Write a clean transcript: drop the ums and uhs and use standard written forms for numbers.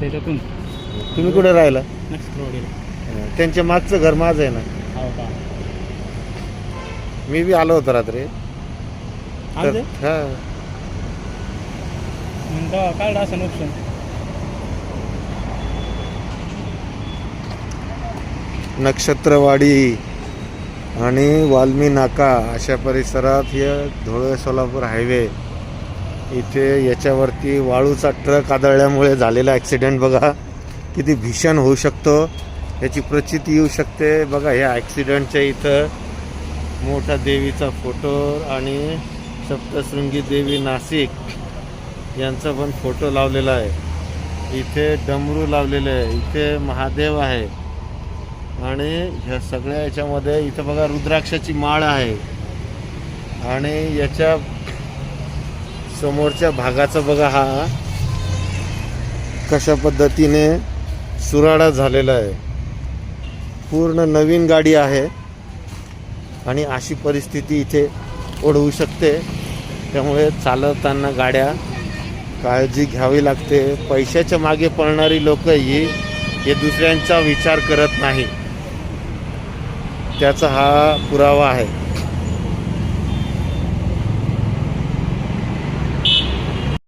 त्याच्यातून तुम्ही कुठे राहिला? नक्षत्रवाडीला. त्यांच्या मागचं घर माझं आहे ना. हो का? मी बी आलो होतो रात्री. आज तर हा तेव्हा काढलं असं ऑप्शन. नक्षत्रवाडी आणि वाल्मी नाका अशा परिसरात हे धुळे सोलापूर हायवे इथे याच्यावरती वाळूचा ट्रक आदळल्यामुळे झालेला ॲक्सिडेंट बघा किती भीषण होऊ शकतो याची प्रचिती येऊ शकते. बघा ह्या ॲक्सिडेंटच्या इथं मोठा देवीचा फोटो आणि सप्तशृंगी देवी नाशिक यांचा पण फोटो लावलेला आहे. इथे डमरू लावलेले आहे, इथे महादेव आहे आणि ह्या सगळ्या याच्यामध्ये इथं बघा रुद्राक्षाची माळ आहे आणि याच्या समोरच्या भागाचा बघा हा कशा पद्धतीने सुराडा झालेला आहे. पूर्ण नवीन गाडी आहे आणि अशी परिस्थिती इथे ओढवू शकते. त्यामुळे चालवताना गाड्या काळजी घ्यावी लागते. पैशाच्या मागे पळणारी लोक ही हे दुसऱ्यांचा विचार करत नाही, त्याचा हा पुरावा आहे.